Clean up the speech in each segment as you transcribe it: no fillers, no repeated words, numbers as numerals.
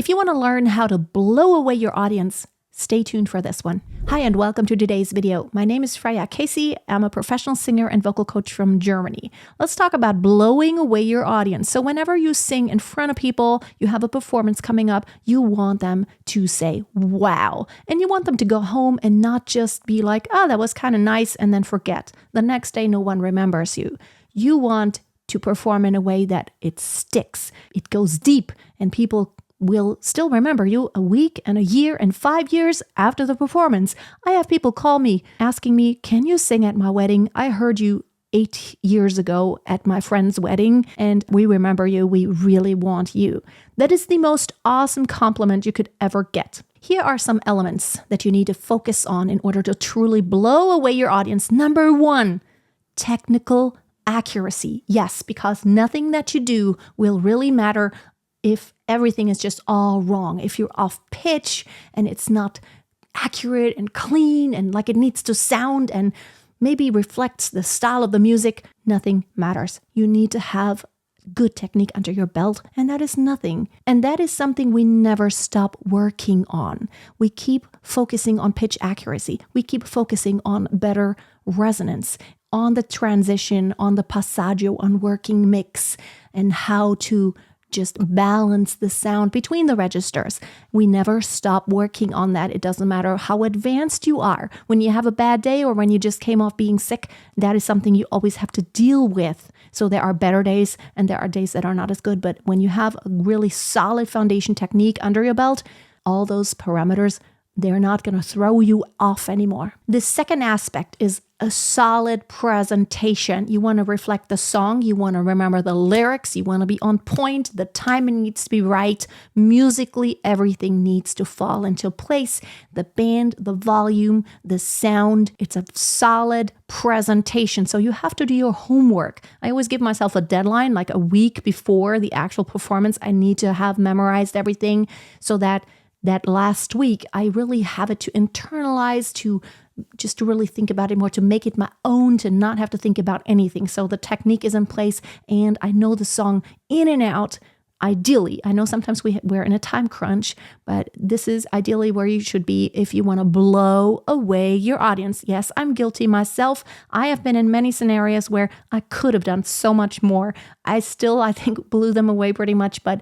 If you want to learn how to blow away your audience, stay tuned for this one. Hi, and welcome to today's video. My name is Freya. I'm a professional singer and vocal coach from Germany. Let's talk about blowing away your audience. So whenever you sing in front of people, you have a performance coming up, you want them to say, wow. And you want them to go home and not just be like, oh, that was kind of nice, and then forget. The next day, no one remembers you. You want to perform in a way that it sticks, it goes deep, and people will still remember you a week and a year and 5 years after the performance. I have people call me asking me, can you sing at my wedding? I heard you 8 years ago at my friend's wedding and we remember you. We really want you. That is the most awesome compliment you could ever get. Here are some elements that you need to focus on in order to truly blow away your audience. Number 1, technical accuracy. Yes, because nothing that you do will really matter if everything is just all wrong. If you're off pitch and it's not accurate and clean and like it needs to sound and maybe reflects the style of the music, nothing matters. You need to have good technique under your belt, and that is nothing. And that is something we never stop working on. We keep focusing on pitch accuracy. We keep focusing on better resonance, on the transition, on the passaggio, on working mix, and how to just balance the sound between the registers. We never stop working on that. It doesn't matter how advanced you are. When you have a bad day or when you just came off being sick, that is something you always have to deal with. So there are better days and there are days that are not as good. But when you have a really solid foundation technique under your belt, all those parameters, they're not going to throw you off anymore. The second aspect is a solid presentation. You want to reflect the song. You want to remember the lyrics. You want to be on point. The timing needs to be right. Musically, everything needs to fall into place. The band, the volume, the sound. It's a solid presentation. So you have to do your homework. I always give myself a deadline, like a week before the actual performance. I need to have memorized everything so that last week, I really have it to internalize, to really think about it more, to make it my own, to not have to think about anything. So the technique is in place and I know the song in and out. Ideally, I know sometimes we're in a time crunch, but this is ideally where you should be if you want to blow away your audience. Yes, I'm guilty myself. I have been in many scenarios where I could have done so much more. I think, blew them away pretty much, but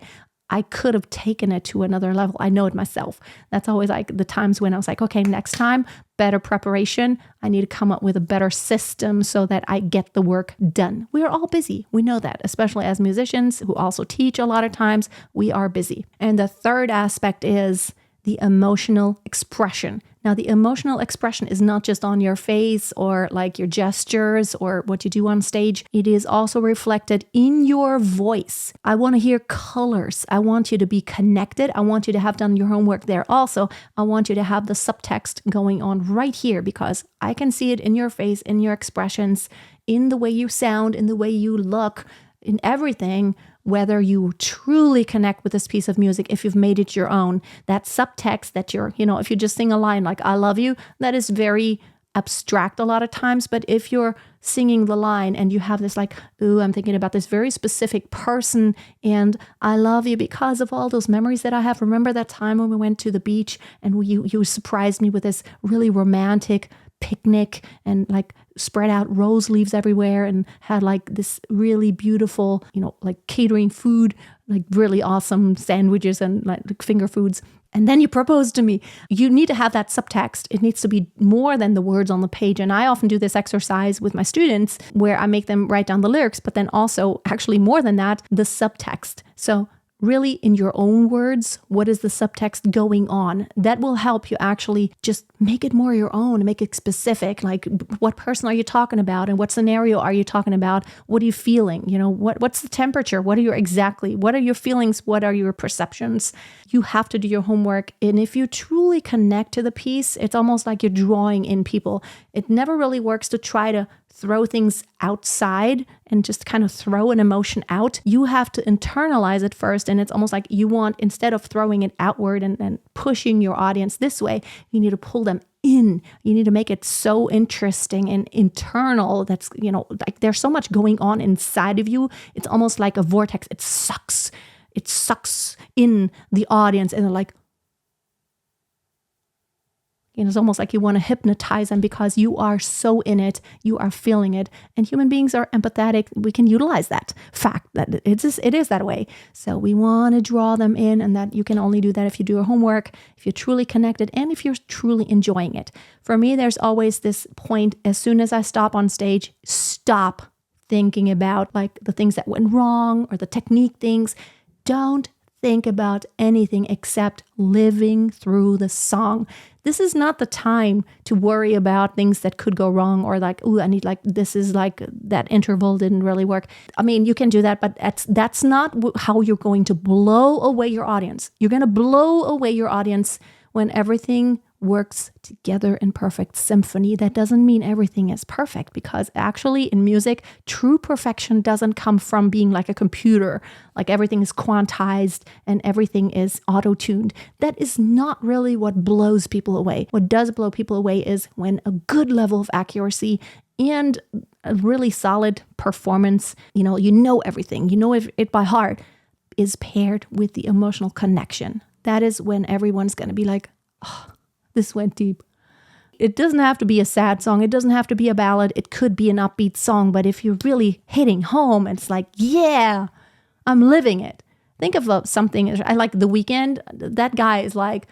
I could have taken it to another level. I know it myself. That's always like the times when I was like, okay, next time, better preparation. I need to come up with a better system so that I get the work done. We are all busy. We know that, especially as musicians who also teach a lot of times, we are busy. And the third aspect is the emotional expression. Now, the emotional expression is not just on your face or like your gestures or what you do on stage. It is also reflected in your voice. I want to hear colors. I want you to be connected. I want you to have done your homework there. Also, I want you to have the subtext going on right here because I can see it in your face, in your expressions, in the way you sound, in the way you look, in everything. Whether you truly connect with this piece of music, if you've made it your own, that subtext that if you just sing a line like, I love you, that is very abstract a lot of times. But if you're singing the line and you have this like, ooh, I'm thinking about this very specific person and I love you because of all those memories that I have. Remember that time when we went to the beach and you surprised me with this really romantic picnic and like spread out rose leaves everywhere and had like this really beautiful, like catering food, like really awesome sandwiches and like finger foods. And then you proposed to me. You need to have that subtext. It needs to be more than the words on the page. And I often do this exercise with my students where I make them write down the lyrics, but then also actually more than that, the subtext. So really in your own words, what is the subtext going on? That will help you actually just make it more your own and make it specific. Like what person are you talking about and what scenario are you talking about? What are you feeling? What's the temperature? What are your feelings? What are your perceptions? You have to do your homework. And if you truly connect to the piece, it's almost like you're drawing in people. It never really works to try to throw things outside and just kind of throw an emotion out. You have to internalize it first. And it's almost like you want, instead of throwing it outward and pushing your audience this way, you need to pull them in. You need to make it so interesting and internal. That's, like there's so much going on inside of you. It's almost like a vortex. It sucks it sucks in the audience and they're like, it's almost like you want to hypnotize them because you are so in it, you are feeling it. And human beings are empathetic. We can utilize that fact that it is that way. So we want to draw them in, and that you can only do that if you do your homework, if you're truly connected, and if you're truly enjoying it. For me, there's always this point, as soon as I stop on stage, stop thinking about like the things that went wrong or the technique things. Don't think about anything except living through the song. This is not the time to worry about things that could go wrong or like, oh, I need like, this is like that interval didn't really work. I mean, you can do that, but that's not how you're going to blow away your audience. You're going to blow away your audience when everything works together in perfect symphony. That doesn't mean everything is perfect, because actually in music, true perfection doesn't come from being like a computer, like everything is quantized and everything is auto-tuned. That is not really what blows people away. What does blow people away is when a good level of accuracy and a really solid performance, you know everything, you know it by heart, is paired with the emotional connection. That is when everyone's going to be like, oh, this went deep. It doesn't have to be a sad song. It doesn't have to be a ballad. It could be an upbeat song. But if you're really hitting home, it's like, yeah, I'm living it. Think of something. I like The Weeknd. That guy is like,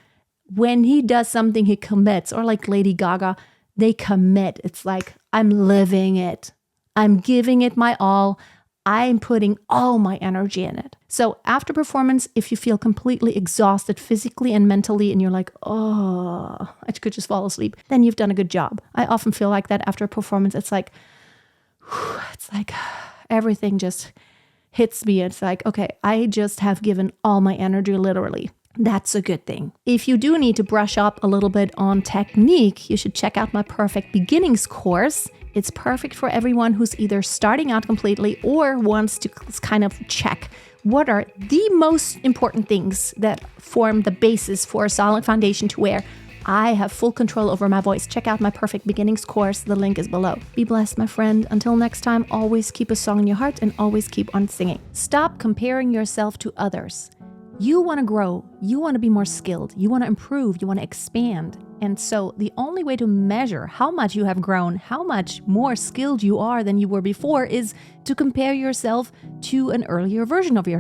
when he does something, he commits. Or like Lady Gaga, they commit. It's like, I'm living it. I'm giving it my all. I'm putting all my energy in it. So after performance, if you feel completely exhausted physically and mentally, and you're like, oh, I could just fall asleep, then you've done a good job. I often feel like that after a performance. It's like everything just hits me. It's like, okay, I just have given all my energy, literally. That's a good thing. If you do need to brush up a little bit on technique, you should check out my Perfect Beginnings course. It's perfect for everyone who's either starting out completely or wants to kind of check what are the most important things that form the basis for a solid foundation to where I have full control over my voice. Check out my Perfect Beginnings course. The link is below. Be blessed, my friend. Until next time, always keep a song in your heart and always keep on singing. Stop comparing yourself to others. You want to grow, you want to be more skilled, you want to improve, you want to expand. And so the only way to measure how much you have grown, how much more skilled you are than you were before, is to compare yourself to an earlier version of yourself.